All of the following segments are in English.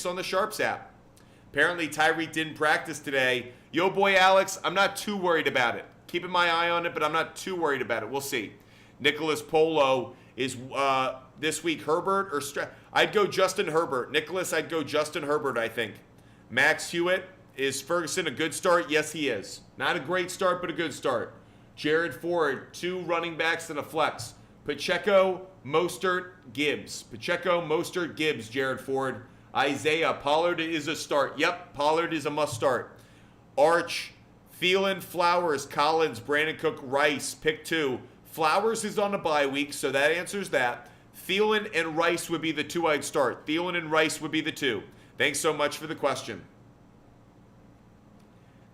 on the SHARPZ app. Apparently, Tyreek didn't practice today. Yo, boy, Alex, I'm not too worried about it. Keeping my eye on it, but I'm not too worried about it. We'll see. Nicholas Polo is this week Herbert or I'd go Justin Herbert. Nicholas, I'd go Justin Herbert, I think. Max Hewitt, is Ferguson a good start? Yes, he is. Not a great start, but a good start. Jared Ford, 2 running backs and a flex. Pacheco, Mostert, Gibbs. Pacheco, Mostert, Gibbs, Jared Ford. Isaiah, Pollard is a start. Yep, Pollard is a must start. Arch, Thielen, Flowers, Collins, Brandon Cook, Rice, pick 2. Flowers is on a bye week, so that answers that. Thielen and Rice would be the 2 I'd start. Thielen and Rice would be the 2. Thanks so much for the question.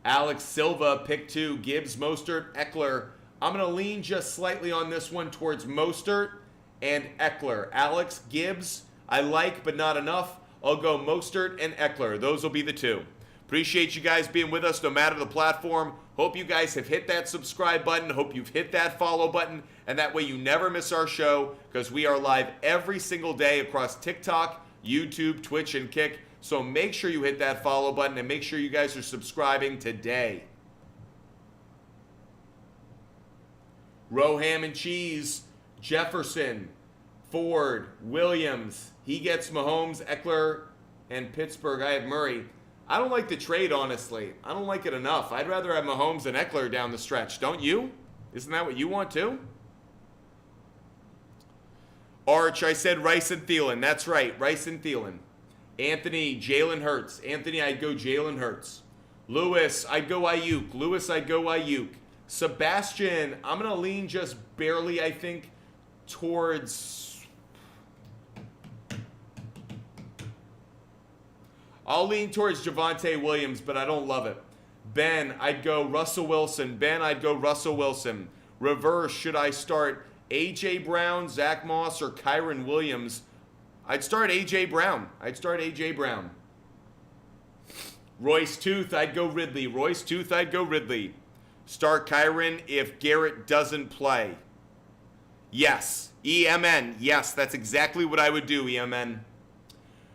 Alex Silva, pick 2. Gibbs, Mostert, Eckler. I'm going to lean just slightly on this one towards Mostert and Eckler. Alex, Gibbs, I like, but not enough. I'll go Mostert and Eckler. Those will be the 2. Appreciate you guys being with us no matter the platform. Hope you guys have hit that subscribe button. Hope you've hit that follow button. And that way you never miss our show because we are live every single day across TikTok, YouTube, Twitch, and Kick. So make sure you hit that follow button and make sure you guys are subscribing today. Row ham and cheese, Jefferson, Ford, Williams. He gets Mahomes, Eckler, and Pittsburgh. I have Murray. I don't like the trade, honestly. I don't like it enough. I'd rather have Mahomes and Eckler down the stretch. Don't you? Isn't that what you want too? Arch, I said Rice and Thielen. That's right, Rice and Thielen. Anthony, Jalen Hurts. Anthony, I'd go Jalen Hurts. Lewis, I'd go Ayuk. Lewis, I'd go Ayuk. Sebastian, I'm going to lean just barely, I think, towards... I'll lean towards Javonte Williams, but I don't love it. Ben, I'd go Russell Wilson. Ben, I'd go Russell Wilson. Reverse, should I start A.J. Brown, Zach Moss, or Kyron Williams? I'd start A.J. Brown. I'd start A.J. Brown. Royce Tooth, I'd go Ridley. Royce Tooth, I'd go Ridley. Start Kyron if Garrett doesn't play. Yes. EMN. Yes, that's exactly what I would do, EMN.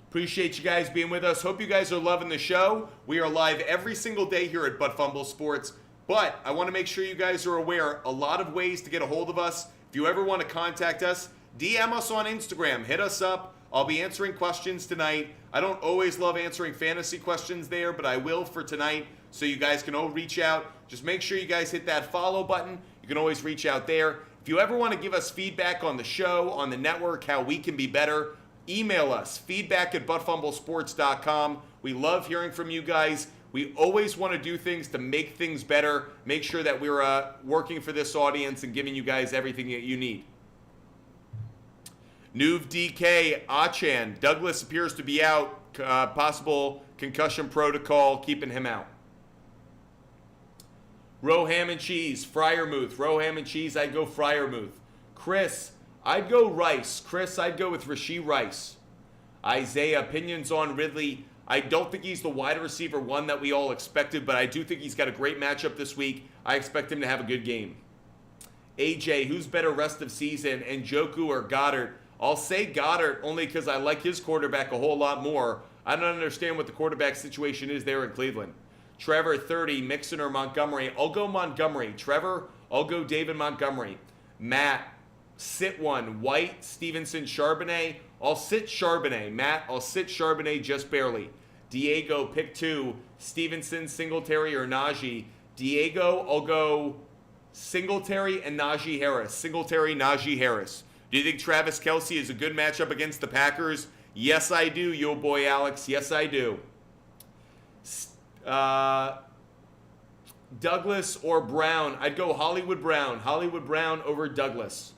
Appreciate you guys being with us. Hope you guys are loving the show. We are live every single day here at Butt Fumble Sports. But I want to make sure you guys are aware, a lot of ways to get a hold of us. If you ever want to contact us, DM us on Instagram. Hit us up. I'll be answering questions tonight. I don't always love answering fantasy questions there, but I will for tonight. So you guys can all reach out. Just make sure you guys hit that follow button. You can always reach out there. If you ever want to give us feedback on the show, on the network, how we can be better, email us, feedback@buttfumblesports.com. We love hearing from you guys. We always want to do things to make things better, make sure that we're working for this audience and giving you guys everything that you need. Nuv DK, Achan, Douglas appears to be out, possible concussion protocol, keeping him out. Row ham and cheese, Fryermuth. Row ham and cheese, I'd go Fryermuth. Chris, I'd go Rice. Chris, I'd go with Rashee Rice. Isaiah, opinions on Ridley. I don't think he's the wide receiver one that we all expected, but I do think he's got a great matchup this week. I expect him to have a good game. AJ, who's better rest of season, Njoku or Goddard? I'll say Goddard only because I like his quarterback a whole lot more. I don't understand what the quarterback situation is there in Cleveland. Trevor, 30, Mixon or Montgomery? I'll go Montgomery. Trevor, I'll go David Montgomery. Matt, sit 1. White, Stevenson, Charbonnet. I'll sit Charbonnet. Matt, I'll sit Charbonnet just barely. Diego, pick 2. Stevenson, Singletary, or Najee? Diego, I'll go Singletary and Najee Harris. Singletary, Najee Harris. Do you think Travis Kelce is a good matchup against the Packers? Yes, I do, yo boy Alex. Yes, I do. Douglas or Brown? I'd go Hollywood Brown. Hollywood Brown over Douglas.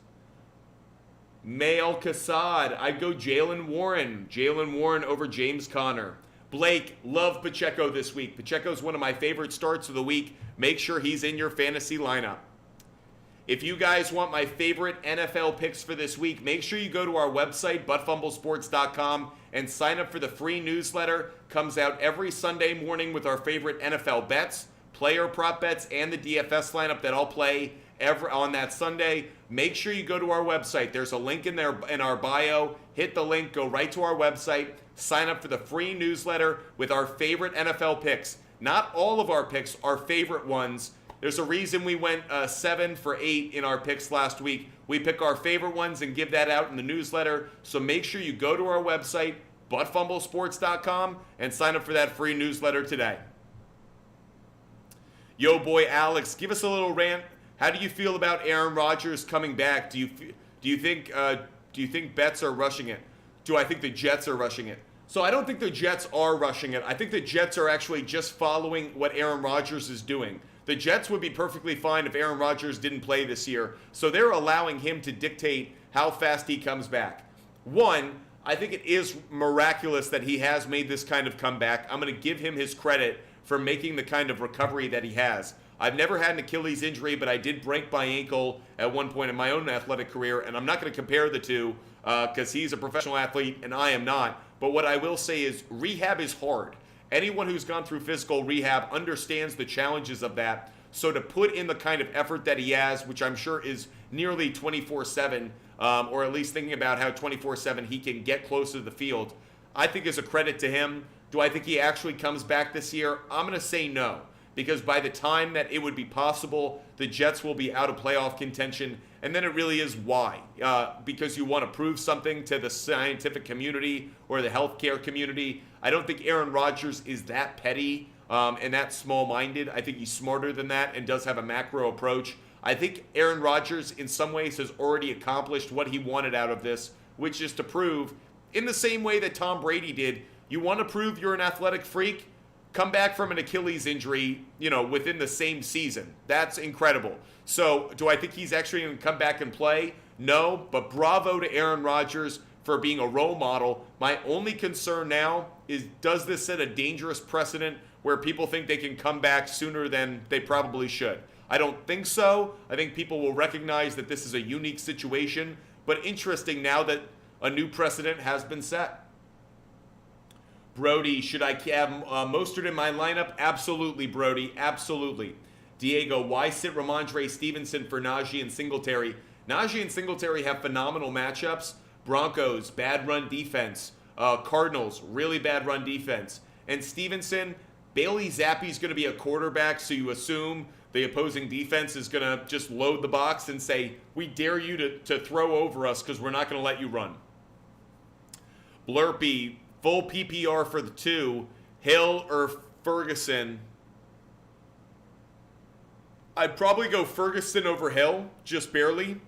Mail Kassad. I'd go Jalen Warren. Jalen Warren over James Conner. Blake, love Pacheco this week. Pacheco's one of my favorite starts of the week. Make sure he's in your fantasy lineup. If you guys want my favorite NFL picks for this week, make sure you go to our website, buttfumblesports.com, and sign up for the free newsletter. Comes out every Sunday morning with our favorite NFL bets, player prop bets, and the DFS lineup that I'll play on that Sunday, make sure you go to our website. There's a link in there in our bio. Hit the link, go right to our website, sign up for the free newsletter with our favorite NFL picks. Not all of our picks, our favorite ones. There's a reason we went 7 for 8 in our picks last week. We pick our favorite ones and give that out in the newsletter. So make sure you go to our website, buttfumblesports.com, and sign up for that free newsletter today. Yo, boy, Alex, give us a little rant. How do you feel about Aaron Rodgers coming back? Do you think bets are rushing it? Do I think the Jets are rushing it? So I don't think the Jets are rushing it. I think the Jets are actually just following what Aaron Rodgers is doing. The Jets would be perfectly fine if Aaron Rodgers didn't play this year. So they're allowing him to dictate how fast he comes back. One, I think it is miraculous that he has made this kind of comeback. I'm going to give him his credit for making the kind of recovery that he has. I've never had an Achilles injury, but I did break my ankle at one point in my own athletic career, and I'm not going to compare the two because he's a professional athlete and I am not. But what I will say is rehab is hard. Anyone who's gone through physical rehab understands the challenges of that. So to put in the kind of effort that he has, which I'm sure is nearly 24/7, or at least thinking about how 24/7 he can get close to the field, I think is a credit to him. Do I think he actually comes back this year? I'm going to say no. Because by the time that it would be possible, the Jets will be out of playoff contention. And then it really is why. Because you want to prove something to the scientific community or the healthcare community. I don't think Aaron Rodgers is that petty and that small-minded. I think he's smarter than that and does have a macro approach. I think Aaron Rodgers, in some ways, has already accomplished what he wanted out of this, which is to prove, in the same way that Tom Brady did, you want to prove you're an athletic freak? Come back from an Achilles injury, within the same season. That's incredible. So do I think he's actually going to come back and play? No, but bravo to Aaron Rodgers for being a role model. My only concern now is, does this set a dangerous precedent where people think they can come back sooner than they probably should? I don't think so. I think people will recognize that this is a unique situation, but interesting now that a new precedent has been set. Brody, should I have Mostert in my lineup? Absolutely, Brody. Absolutely. Diego, why sit Ramondre Stevenson for Najee and Singletary? Najee and Singletary have phenomenal matchups. Broncos, bad run defense. Cardinals, really bad run defense. And Stevenson, Bailey Zappe's going to be a quarterback, so you assume the opposing defense is going to just load the box and say, we dare you to throw over us because we're not going to let you run. Blurpy, full PPR for the two, Hill or Ferguson. I'd probably go Ferguson over Hill, just barely.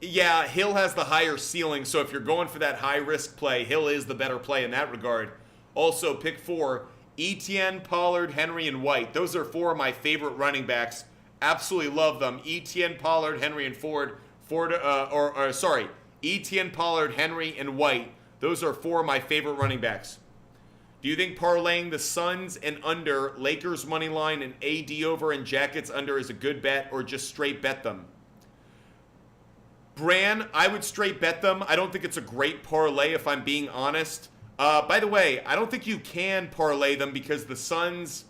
Yeah, Hill has the higher ceiling, so if you're going for that high-risk play, Hill is the better play in that regard. Also, pick 4, Etienne, Pollard, Henry, and White. Those are 4 of my favorite running backs. Absolutely love them. Etienne, Pollard, Henry, and Etienne, Pollard, Henry, and White. Those are 4 of my favorite running backs. Do you think parlaying the Suns and under, Lakers money line, and AD over and Jackets under is a good bet, or just straight bet them? Bran, I would straight bet them. I don't think it's a great parlay, if I'm being honest. By the way, I don't think you can parlay them because the Suns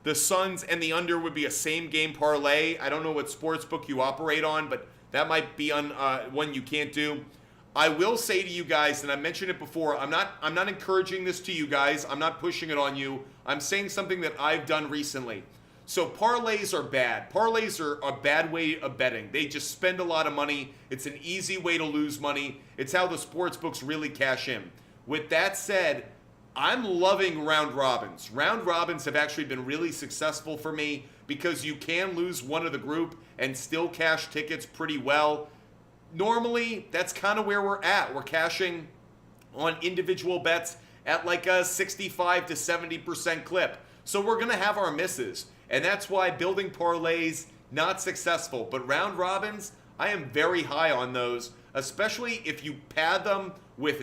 and the under would be a same game parlay. I don't know what sportsbook you operate on, but that might be on one you can't do. I will say to you guys, and I mentioned it before, I'm not encouraging this to you guys. I'm not pushing it on you. I'm saying something that I've done recently. So parlays are bad. Parlays are a bad way of betting. They just spend a lot of money. It's an easy way to lose money. It's how the sports books really cash in. With that said, I'm loving round robins. Round robins have actually been really successful for me because you can lose one of the group and still cash tickets pretty well. Normally, that's kind of where we're at. We're cashing on individual bets at like a 65 to 70% clip. So we're going to have our misses. And that's why building parlays, not successful. But round robins, I am very high on those, especially if you pad them with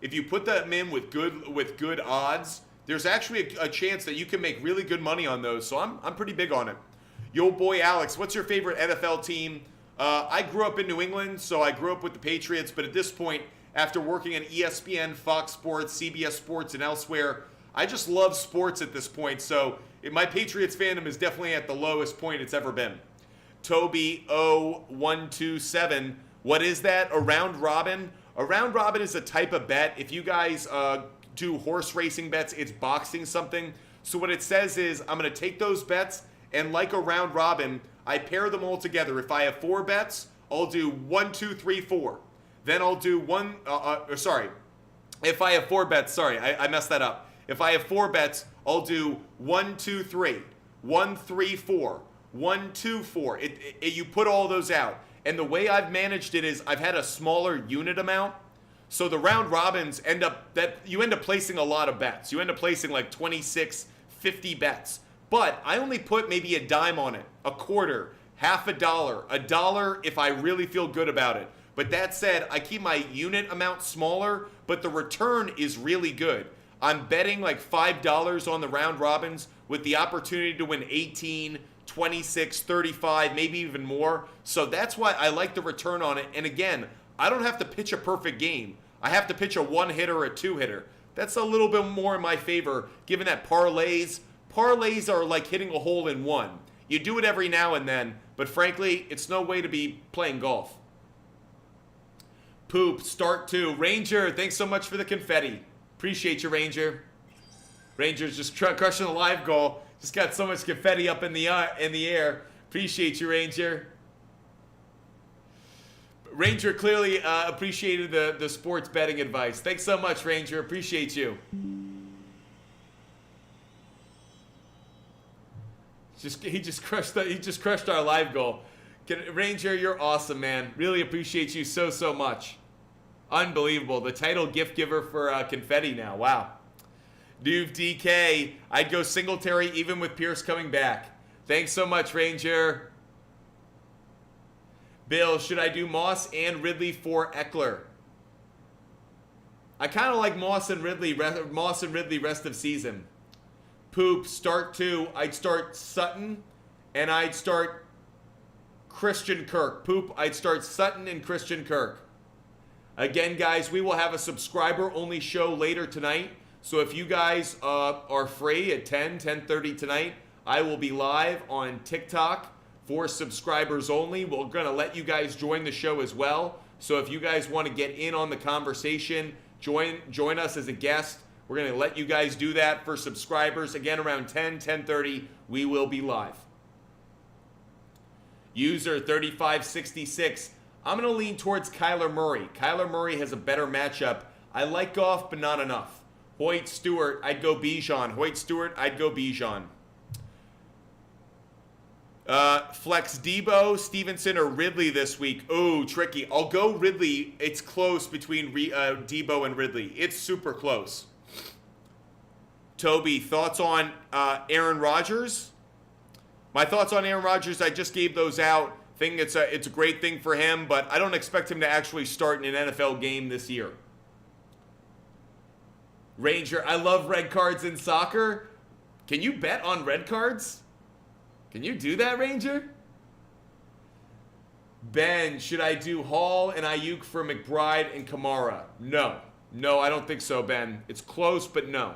if you put them in with good odds, there's actually a chance that you can make really good money on those. So I'm pretty big on it. Yo, boy, Alex, what's your favorite NFL team? I grew up in New England, so I grew up with the Patriots. But at this point, after working on ESPN, Fox Sports, CBS Sports, and elsewhere, I just love sports at this point. So My Patriots fandom is definitely at the lowest point it's ever been. Toby 0127. What is that? A round robin? A round robin is a type of bet. If you guys do horse racing bets, it's boxing something. So what it says is I'm going to take those bets, and like a round robin, I pair them all together. If I have 4 bets, I'll do 1, 2, 3, 4. Then I'll do if I have 4 bets, I messed that up. If I have 4 bets, I'll do 1, 2, 3, 1, 3, 4, 1, 2, 4. You put all those out. And the way I've managed it is I've had a smaller unit amount. So the round robins you end up placing a lot of bets. You end up placing like 26, 50 bets. But I only put maybe a dime on it, a quarter, half a dollar if I really feel good about it. But that said, I keep my unit amount smaller, but the return is really good. I'm betting like $5 on the round robins with the opportunity to win 18, 26, 35, maybe even more. So that's why I like the return on it. And again, I don't have to pitch a perfect game. I have to pitch a 1-hitter or a 2-hitter. That's a little bit more in my favor, given that parlays are like hitting a hole in one. You do it every now and then, but frankly, it's no way to be playing golf. Poop, start 2. Ranger, thanks so much for the confetti. Appreciate you, Ranger. Ranger's just crushing the live goal. Just got so much confetti up in the air. Appreciate you, Ranger. Ranger clearly appreciated the sports betting advice. Thanks so much, Ranger. Appreciate you. He just crushed our live goal. Ranger, you're awesome, man. Really appreciate you so much. Unbelievable. The title gift giver for confetti now. Wow. Duve DK, I'd go Singletary even with Pierce coming back. Thanks so much, Ranger. Bill, should I do Moss and Ridley for Eckler? I kind of like Moss and Ridley rest of season. Poop, start 2. I'd start Sutton, and I'd start Christian Kirk. Poop, I'd start Sutton and Christian Kirk. Again, guys, we will have a subscriber-only show later tonight. So if you guys are free at 10:30 tonight, I will be live on TikTok for subscribers only. We're going to let you guys join the show as well. So if you guys want to get in on the conversation, join us as a guest. We're going to let you guys do that for subscribers. Again, around 10:30, we will be live. User 3566. I'm going to lean towards Kyler Murray. Kyler Murray has a better matchup. I like Goff, but not enough. Hoyt Stewart, I'd go Bijan. Hoyt Stewart, I'd go Bijan. Flex Debo, Stevenson, or Ridley this week. Oh, tricky. I'll go Ridley. It's close between Debo and Ridley. It's super close. Toby, thoughts on Aaron Rodgers? My thoughts on Aaron Rodgers, I just gave those out. Think it's a great thing for him, but I don't expect him to actually start in an NFL game this year. Ranger, I love red cards in soccer. Can you bet on red cards? Can you do that, Ranger? Ben, should I do Hall and Ayuk for McBride and Kamara? No. No, I don't think so, Ben. It's close, but no.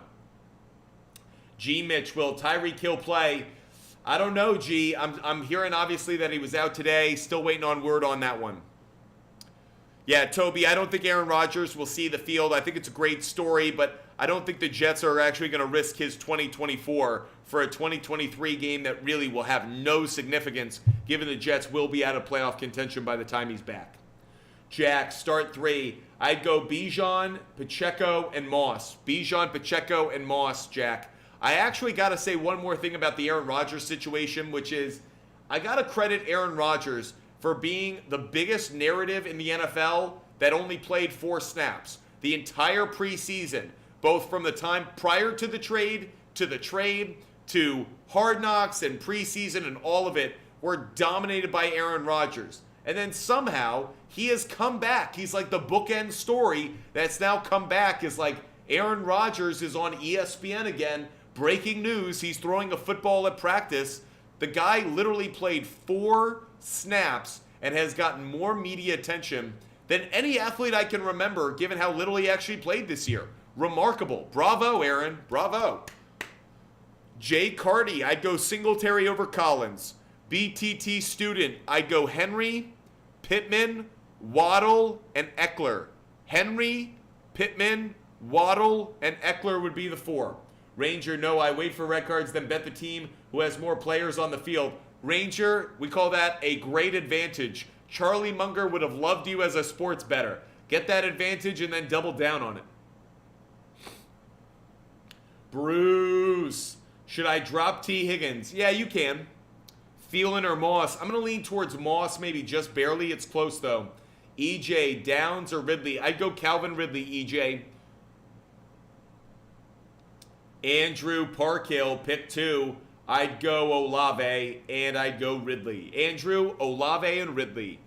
G. Mitch, will Tyreek Hill play? I don't know, G. I'm hearing, obviously, that he was out today. Still waiting on word on that one. Yeah, Toby, I don't think Aaron Rodgers will see the field. I think it's a great story, but I don't think the Jets are actually going to risk his 2024 for a 2023 game that really will have no significance, given the Jets will be out of playoff contention by the time he's back. Jack, start 3. I'd go Bijan, Pacheco, and Moss. Bijan, Pacheco, and Moss, Jack. I actually got to say one more thing about the Aaron Rodgers situation, which is I got to credit Aaron Rodgers for being the biggest narrative in the NFL that only played 4 snaps. The entire preseason, both from the time prior to the trade, to Hard Knocks and preseason and all of it, were dominated by Aaron Rodgers. And then somehow he has come back. He's like the bookend story that's now come back is like Aaron Rodgers is on ESPN again. Breaking news, he's throwing a football at practice. The guy literally played 4 snaps and has gotten more media attention than any athlete I can remember, given how little he actually played this year. Remarkable. Bravo, Aaron. Bravo. Jay Carty, I'd go Singletary over Collins. BTT Student, I'd go Henry, Pittman, Waddle, and Eckler. Henry, Pittman, Waddle, and Eckler would be the 4. Ranger, no, I wait for red cards, then bet the team who has more players on the field. Ranger, we call that a great advantage. Charlie Munger would have loved you as a sports bettor. Get that advantage and then double down on it. Bruce, should I drop T. Higgins? Yeah, you can. Thielen or Moss? I'm going to lean towards Moss, maybe just barely. It's close, though. EJ, Downs or Ridley? I'd go Calvin Ridley, EJ. Andrew Parkhill, pick 2. I'd go Olave, and I'd go Ridley. Andrew, Olave, and Ridley.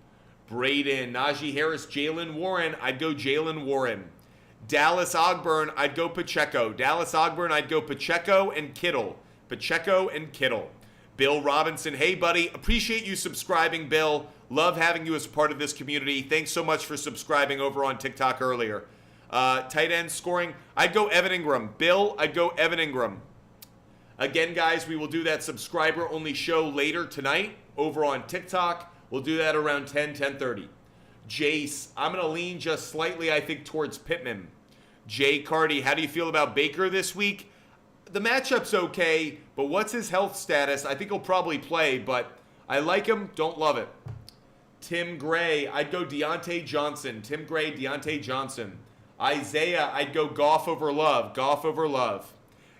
Braden, Najee Harris, Jalen Warren. I'd go Jalen Warren. Dallas Ogburn, I'd go Pacheco. Dallas Ogburn, I'd go Pacheco and Kittle. Pacheco and Kittle. Bill Robinson, hey, buddy. Appreciate you subscribing, Bill. Love having you as part of this community. Thanks so much for subscribing over on TikTok earlier. Tight end scoring, I'd go Evan Ingram. Bill, I'd go Evan Ingram. Again, guys, we will do that subscriber-only show later tonight over on TikTok. We'll do that around 10:30. Jace, I'm going to lean just slightly, I think, towards Pittman. Jay Carty, how do you feel about Baker this week? The matchup's okay, but what's his health status? I think he'll probably play, but I like him, don't love it. Tim Gray, I'd go Deontay Johnson. Tim Gray, Deontay Johnson. Isaiah, I'd go Goff over Love. Goff over Love.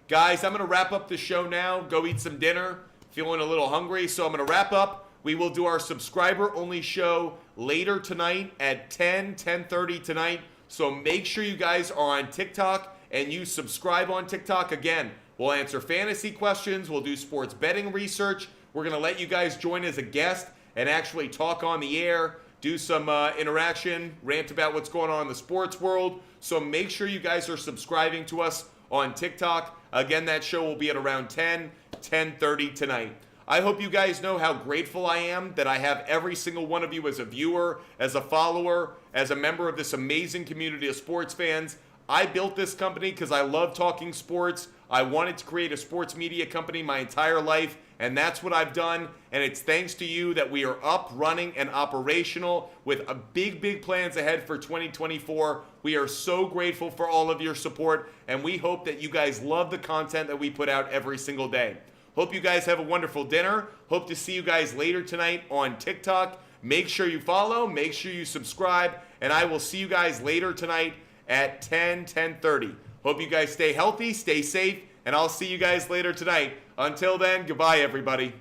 Guys, I'm going to wrap up the show now. Go eat some dinner. Feeling a little hungry, so I'm going to wrap up. We will do our subscriber-only show later tonight at 10:30 tonight. So make sure you guys are on TikTok and you subscribe on TikTok. Again, we'll answer fantasy questions. We'll do sports betting research. We're going to let you guys join as a guest and actually talk on the air, do some interaction, rant about what's going on in the sports world. So make sure you guys are subscribing to us on TikTok. Again, that show will be at around 10:30 tonight. I hope you guys know how grateful I am that I have every single one of you as a viewer, as a follower, as a member of this amazing community of sports fans. I built this company because I love talking sports. I wanted to create a sports media company my entire life, and that's what I've done. And it's thanks to you that we are up, running, and operational with a big plans ahead for 2024. We are so grateful for all of your support, and we hope that you guys love the content that we put out every single day. Hope you guys have a wonderful dinner. Hope to see you guys later tonight on TikTok. Make sure you follow, make sure you subscribe, and I will see you guys later tonight at 10:30. Hope you guys stay healthy, stay safe, and I'll see you guys later tonight. Until then, goodbye, everybody.